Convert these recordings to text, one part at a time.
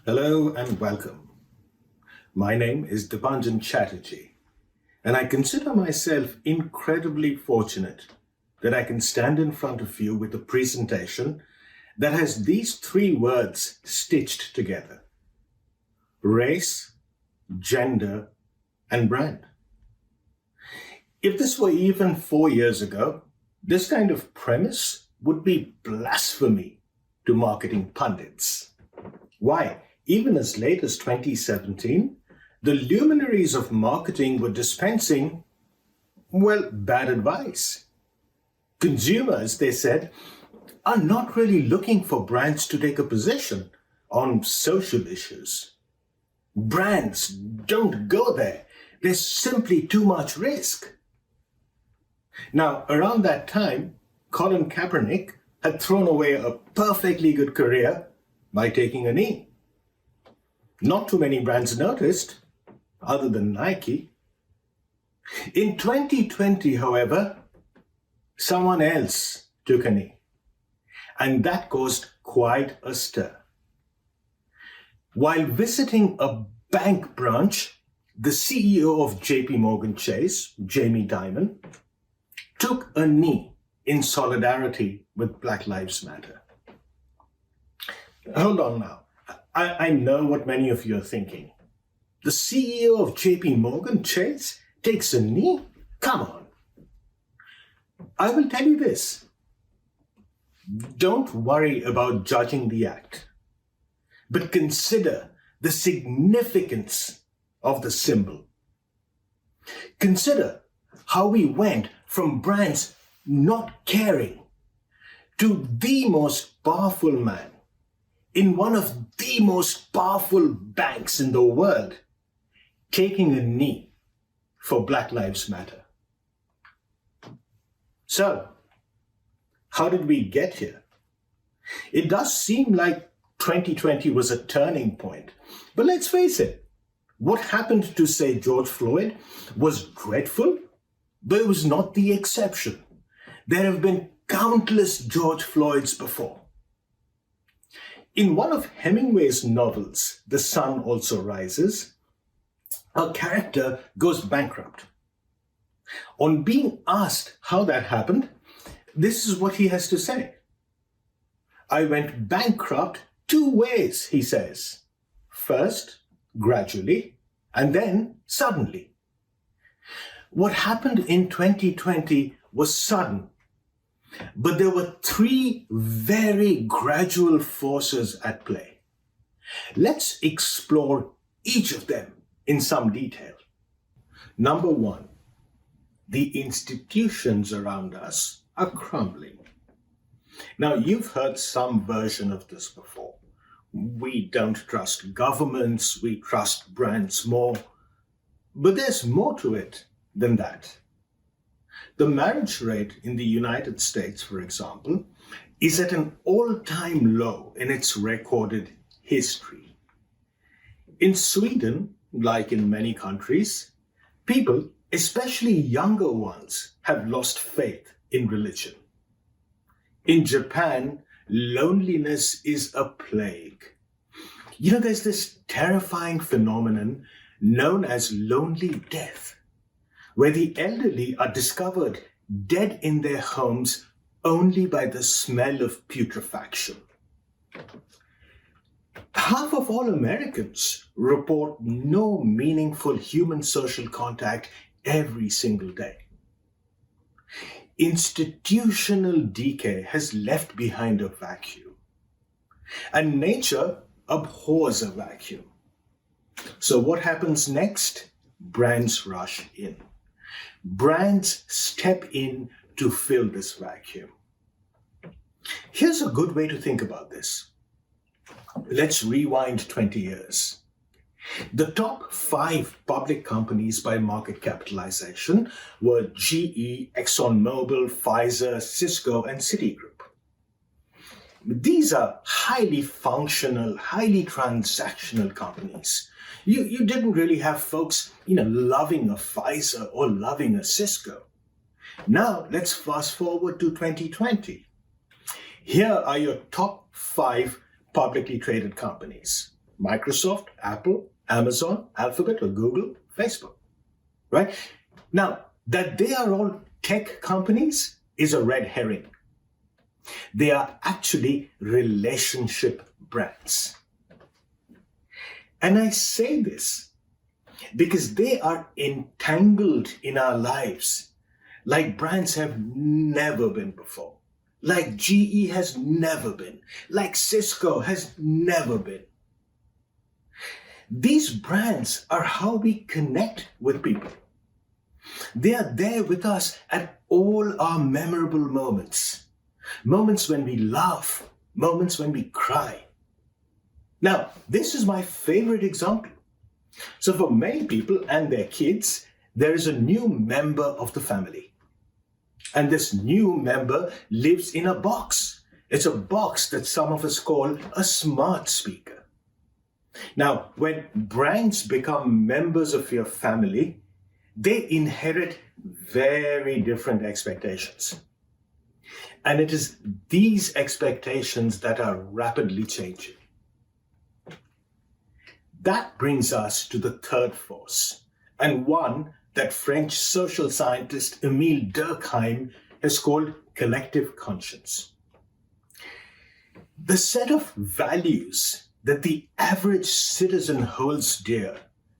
Hello and welcome. My name is Depanjan Chatterjee, and I consider myself incredibly fortunate that I can stand in front of you with a presentation that has these three words stitched together: race, gender, and brand. If this were even 4 years ago, this kind of premise would be blasphemy to marketing pundits. Why? Even as late as 2017, the luminaries of marketing were dispensing, bad advice. Consumers, they said, are not really looking for brands to take a position on social issues. Brands don't go there. There's simply too much risk. Now, around that time, Colin Kaepernick had thrown away a perfectly good career by taking a knee. Not too many brands noticed, other than Nike. In 2020, however, someone else took a knee, and that caused quite a stir. While visiting a bank branch, the CEO of JP Chase, Jamie Dimon, took a knee in solidarity with Black Lives Matter. Hold on now. I know what many of you are thinking. The CEO of JP Chase takes a knee? Come on. I will tell you this. Don't worry about judging the act, but consider the significance of the symbol. Consider how we went from brands not caring to the most powerful man in one of the most powerful banks in the world taking a knee for Black Lives Matter. So, how did we get here? It does seem like 2020 was a turning point, but let's face it, what happened to, say, George Floyd was dreadful, but it was not the exception. There have been countless George Floyds before. In one of Hemingway's novels, The Sun Also Rises, a character goes bankrupt. On being asked how that happened, this is what he has to say. I went bankrupt 2 ways, he says. First, gradually, and then suddenly. What happened in 2020 was sudden, but there were 3 very gradual forces at play. Let's explore each of them in some detail. Number 1, the institutions around us are crumbling. Now, you've heard some version of this before. We don't trust governments, we trust brands more. But there's more to it than that. The marriage rate in the United States, for example, is at an all-time low in its recorded history. In Sweden, like in many countries, people, especially younger ones, have lost faith in religion. In Japan, loneliness is a plague. There's this terrifying phenomenon known as lonely death, where the elderly are discovered dead in their homes only by the smell of putrefaction. Half of all Americans report no meaningful human social contact every single day. Institutional decay has left behind a vacuum, and nature abhors a vacuum. So what happens next? Brands rush in. Brands step in to fill this vacuum. Here's a good way to think about this. Let's rewind 20 years. The top 5 public companies by market capitalization were GE, ExxonMobil, Pfizer, Cisco, and Citigroup. These are highly functional, highly transactional companies. You didn't really have folks, loving a Pfizer or loving a Cisco. Now, let's fast forward to 2020. Here are your top 5 publicly traded companies. Microsoft, Apple, Amazon, Alphabet, or Google, Facebook, right? Now, that they are all tech companies is a red herring. They are actually relationship brands. And I say this because they are entangled in our lives like brands have never been before, like GE has never been, like Cisco has never been. These brands are how we connect with people. They are there with us at all our memorable moments. Moments when we laugh, moments when we cry. Now, this is my favorite example. So for many people and their kids, there is a new member of the family. And this new member lives in a box. It's a box that some of us call a smart speaker. Now, when brands become members of your family, they inherit very different expectations. And it is these expectations that are rapidly changing. That brings us to the third force, and one that French social scientist Emile Durkheim has called collective conscience. The set of values that the average citizen holds dear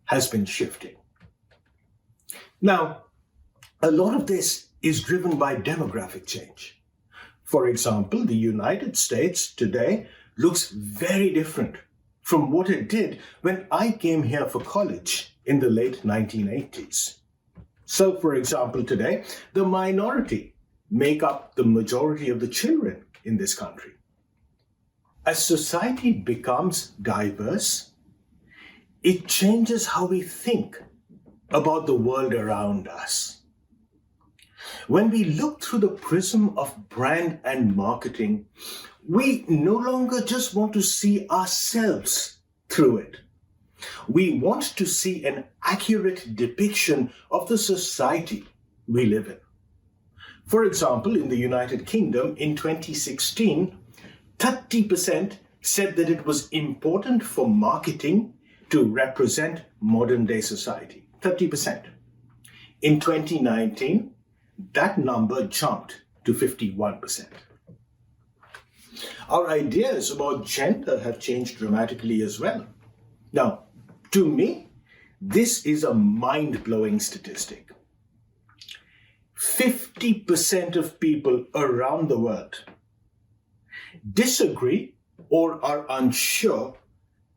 has been shifting. Now, a lot of this is driven by demographic change. For example, the United States today looks very different from what it did when I came here for college in the late 1980s. So, for example, today, the minority make up the majority of the children in this country. As society becomes diverse, it changes how we think about the world around us. When we look through the prism of brand and marketing, we no longer just want to see ourselves through it. We want to see an accurate depiction of the society we live in. For example, in the United Kingdom in 2016, 30% said that it was important for marketing to represent modern-day society. 30%. In 2019, that number jumped to 51%. Our ideas about gender have changed dramatically as well. Now, to me, this is a mind-blowing statistic. 50% of people around the world disagree or are unsure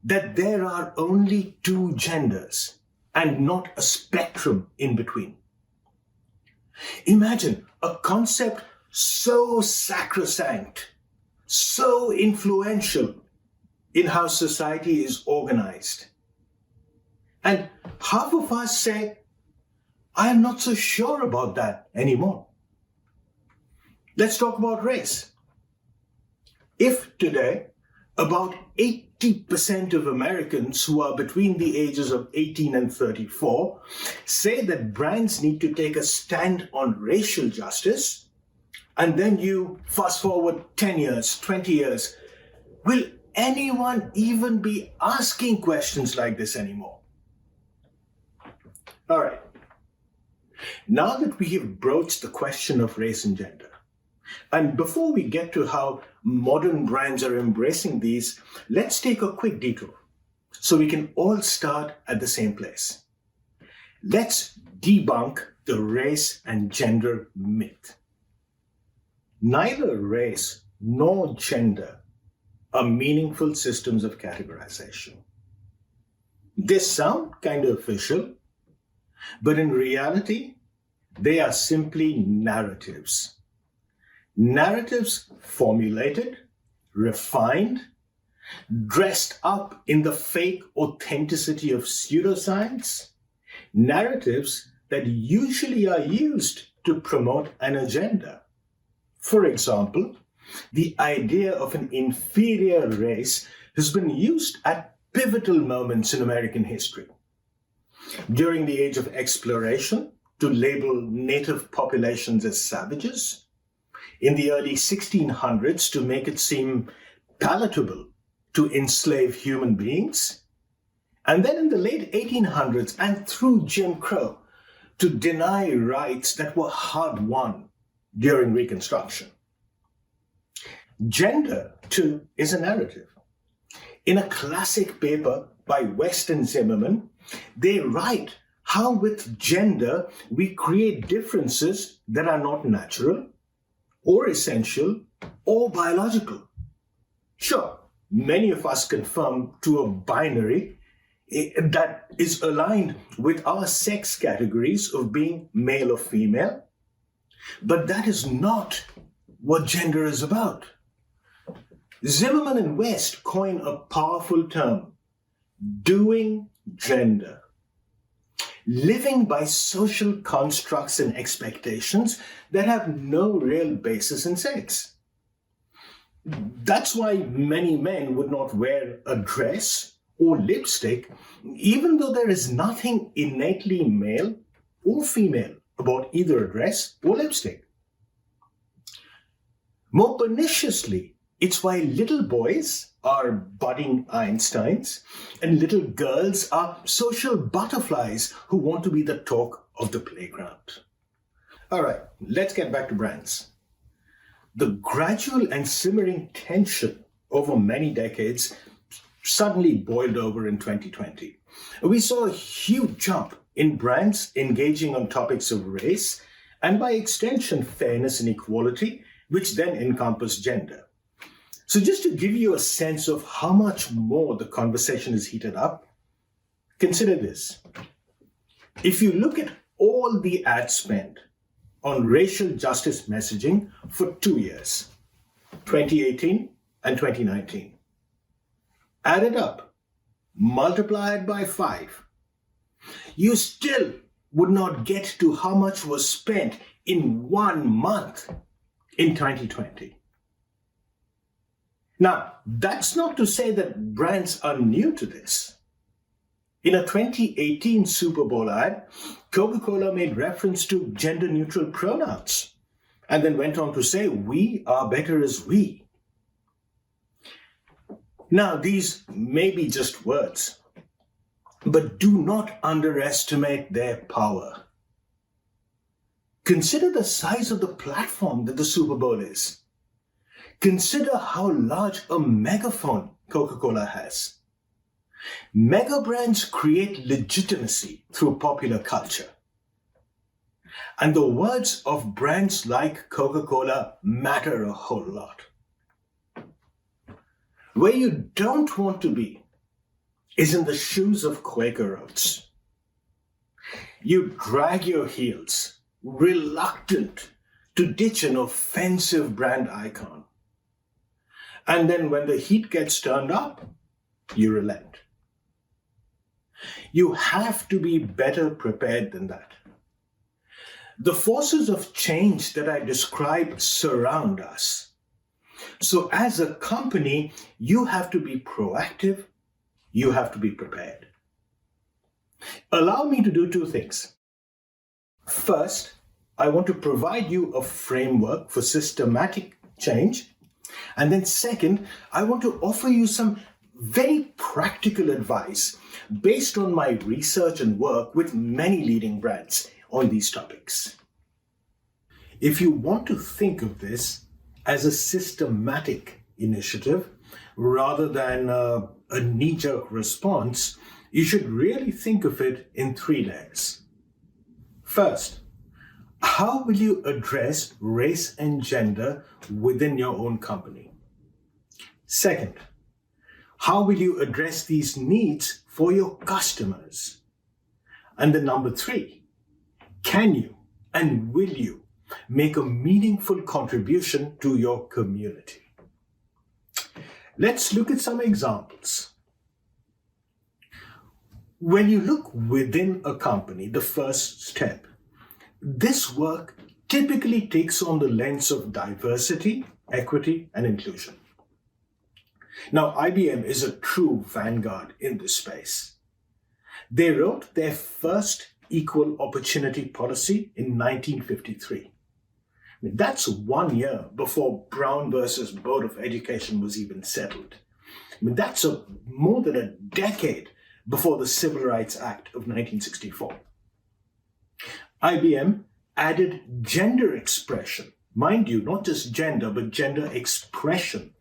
that there are only two genders and not a spectrum in between. Imagine a concept so sacrosanct, so influential in how society is organized. And half of us say, I am not so sure about that anymore. Let's talk about race. If today, about 80% of Americans who are between the ages of 18 and 34 say that brands need to take a stand on racial justice, and then you fast forward 10 years, 20 years, will anyone even be asking questions like this anymore? All right. Now that we have broached the question of race and gender, and before we get to how modern brands are embracing these, let's take a quick detour so we can all start at the same place. Let's debunk the race and gender myth. Neither race nor gender are meaningful systems of categorization. They sound kind of official, but in reality, they are simply narratives. Narratives formulated, refined, dressed up in the fake authenticity of pseudoscience, narratives that usually are used to promote an agenda. For example, the idea of an inferior race has been used at pivotal moments in American history. During the age of exploration, to label native populations as savages. In the early 1600s, to make it seem palatable to enslave human beings, and then in the late 1800s and through Jim Crow to deny rights that were hard-won during Reconstruction. Gender, too, is a narrative. In a classic paper by West and Zimmerman, they write how with gender we create differences that are not natural or essential or biological. Sure, many of us conform to a binary that is aligned with our sex categories of being male or female, but that is not what gender is about. Zimmerman and West coin a powerful term, doing gender. Living by social constructs and expectations that have no real basis in sex. That's why many men would not wear a dress or lipstick, even though there is nothing innately male or female about either a dress or lipstick. More perniciously, it's why little boys are budding Einsteins and little girls are social butterflies who want to be the talk of the playground. All right, let's get back to brands. The gradual and simmering tension over many decades suddenly boiled over in 2020. We saw a huge jump in brands engaging on topics of race and by extension fairness and equality, which then encompass gender. So just to give you a sense of how much more the conversation is heated up, consider this. If you look at all the ad spend on racial justice messaging for 2 years, 2018 and 2019, add it up, multiply it by 5, you still would not get to how much was spent in 1 month in 2020. Now, that's not to say that brands are new to this. In a 2018 Super Bowl ad, Coca-Cola made reference to gender-neutral pronouns and then went on to say, "We are better as we." Now, these may be just words, but do not underestimate their power. Consider the size of the platform that the Super Bowl is. Consider how large a megaphone Coca-Cola has. Mega brands create legitimacy through popular culture. And the words of brands like Coca-Cola matter a whole lot. Where you don't want to be is in the shoes of Quaker Oats. You drag your heels, reluctant to ditch an offensive brand icon. And then when the heat gets turned up, you relent. You have to be better prepared than that. The forces of change that I described surround us. So as a company, you have to be proactive, you have to be prepared. Allow me to do 2 things. First, I want to provide you a framework for systematic change. And then second, I want to offer you some very practical advice based on my research and work with many leading brands on these topics. If you want to think of this as a systematic initiative rather than a knee-jerk response, you should really think of it in 3 layers. First, how will you address race and gender within your own company? Second, how will you address these needs for your customers? And then number 3, can you and will you make a meaningful contribution to your community? Let's look at some examples. When you look within a company, the first step, this work typically takes on the lens of diversity, equity, and inclusion. Now, IBM is a true vanguard in this space. They wrote their first equal opportunity policy in 1953. That's 1 year before Brown versus Board of Education was even settled. that's more than a decade before the Civil Rights Act of 1964. IBM added gender expression, mind you, not just gender, but gender expression,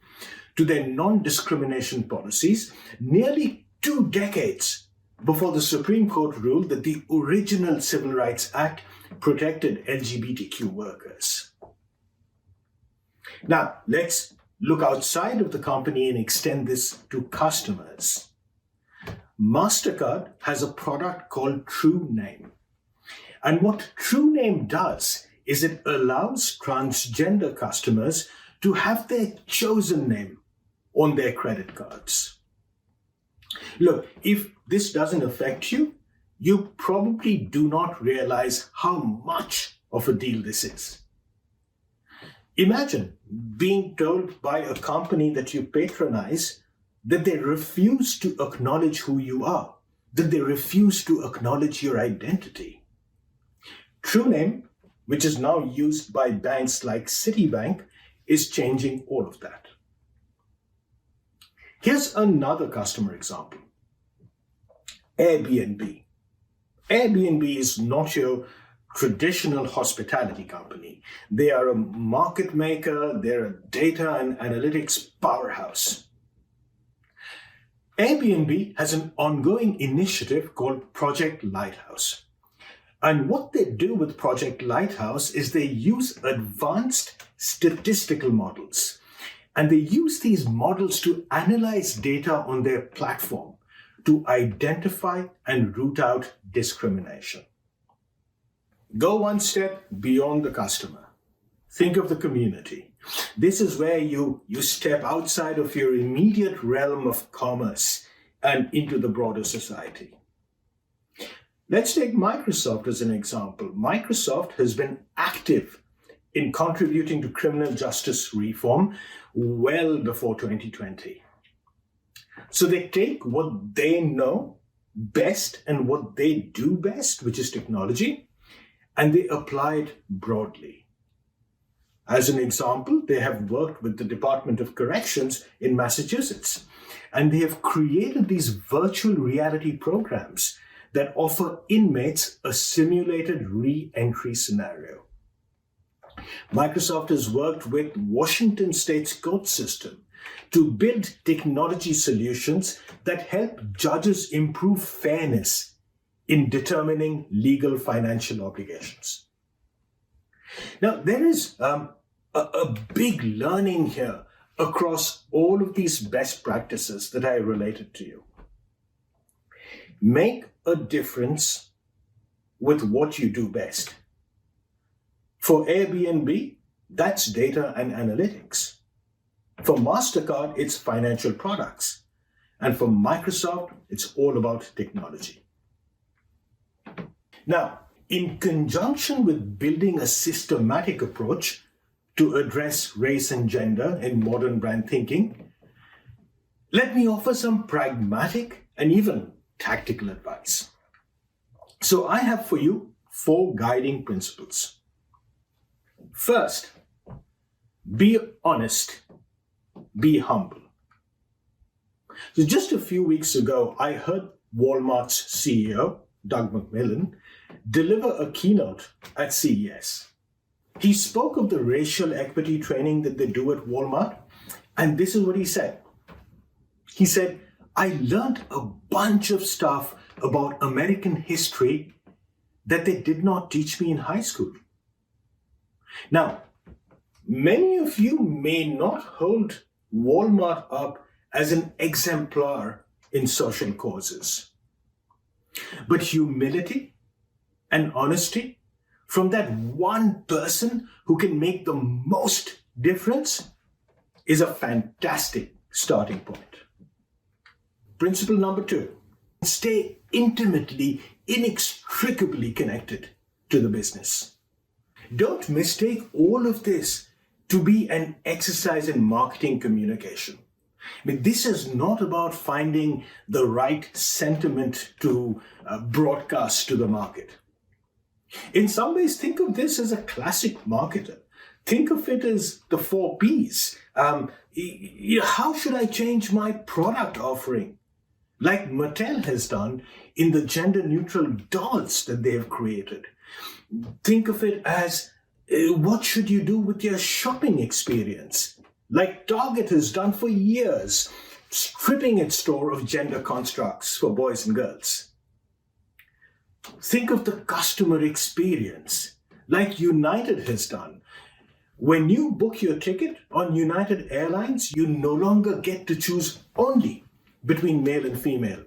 to their non-discrimination policies nearly 2 decades before the Supreme Court ruled that the original Civil Rights Act protected LGBTQ workers. Now, let's look outside of the company and extend this to customers. Mastercard has a product called TrueName. And what TrueName does is it allows transgender customers to have their chosen name on their credit cards. Look, if this doesn't affect you, you probably do not realize how much of a deal this is. Imagine being told by a company that you patronize that they refuse to acknowledge who you are, that they refuse to acknowledge your identity. TrueName, which is now used by banks like Citibank, is changing all of that. Here's another customer example. Airbnb. Airbnb is not your traditional hospitality company. They are a market maker, they're a data and analytics powerhouse. Airbnb has an ongoing initiative called Project Lighthouse. And what they do with Project Lighthouse is they use advanced statistical models. And they use these models to analyze data on their platform to identify and root out discrimination. Go one step beyond the customer. Think of the community. This is where you step outside of your immediate realm of commerce and into the broader society. Let's take Microsoft as an example. Microsoft has been active in contributing to criminal justice reform well before 2020. So they take what they know best and what they do best, which is technology, and they apply it broadly. As an example, they have worked with the Department of Corrections in Massachusetts, and they have created these virtual reality programs that offer inmates a simulated re-entry scenario. Microsoft has worked with Washington State's court system to build technology solutions that help judges improve fairness in determining legal financial obligations. Now, there is a big learning here across all of these best practices that I related to you. Make a difference with what you do best. For Airbnb, that's data and analytics. For Mastercard, it's financial products. And for Microsoft, it's all about technology. Now, in conjunction with building a systematic approach to address race and gender in modern brand thinking, let me offer some pragmatic and even tactical advice. So I have for you 4 guiding principles. First, be honest, be humble. So just a few weeks ago, I heard Walmart's CEO, Doug McMillon, deliver a keynote at CES. He spoke of the racial equity training that they do at Walmart, and this is what he said. He said, I learned a bunch of stuff about American history that they did not teach me in high school. Now, many of you may not hold Walmart up as an exemplar in social causes. But humility and honesty from that one person who can make the most difference is a fantastic starting point. Principle number 2, stay intimately, inextricably connected to the business. Don't mistake all of this to be an exercise in marketing communication. I mean, this is not about finding the right sentiment to broadcast to the market. In some ways, think of this as a classic marketer. Think of it as the 4 Ps. How should I change my product offering? Like Mattel has done in the gender-neutral dolls that they have created. Think of it as what should you do with your shopping experience? Like Target has done for years, stripping its store of gender constructs for boys and girls. Think of the customer experience, like United has done. When you book your ticket on United Airlines, you no longer get to choose only between male and female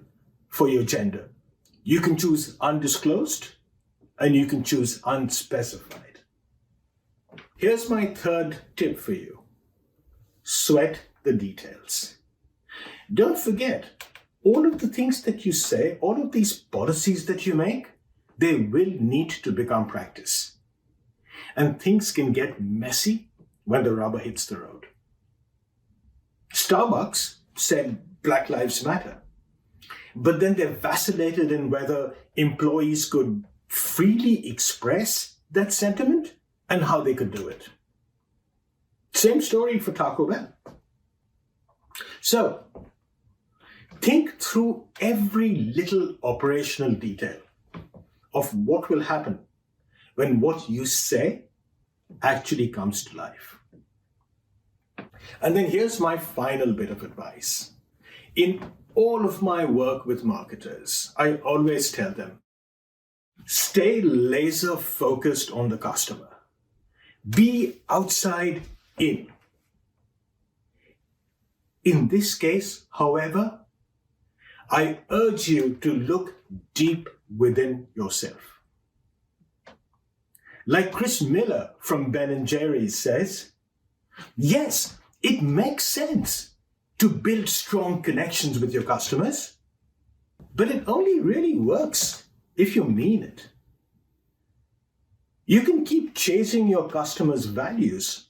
for your gender. You can choose undisclosed and you can choose unspecified. Here's my third tip for you. Sweat the details. Don't forget, all of the things that you say, all of these policies that you make, they will need to become practice. And things can get messy when the rubber hits the road. Starbucks said Black Lives Matter, but then they vacillated in whether employees could freely express that sentiment and how they could do it. Same story for Taco Bell. So, think through every little operational detail of what will happen when what you say actually comes to life. And then here's my final bit of advice. In all of my work with marketers, I always tell them, stay laser focused on the customer. Be outside in. In this case, however, I urge you to look deep within yourself. Like Chris Miller from Ben & Jerry's says, yes, it makes sense to build strong connections with your customers, but it only really works if you mean it. You can keep chasing your customers' values,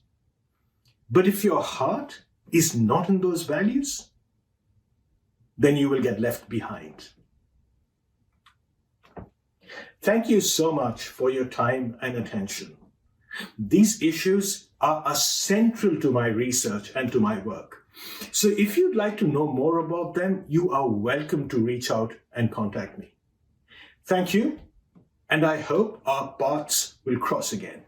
but if your heart is not in those values, then you will get left behind. Thank you so much for your time and attention. These issues are central to my research and to my work. So if you'd like to know more about them, you are welcome to reach out and contact me. Thank you, and I hope our paths will cross again.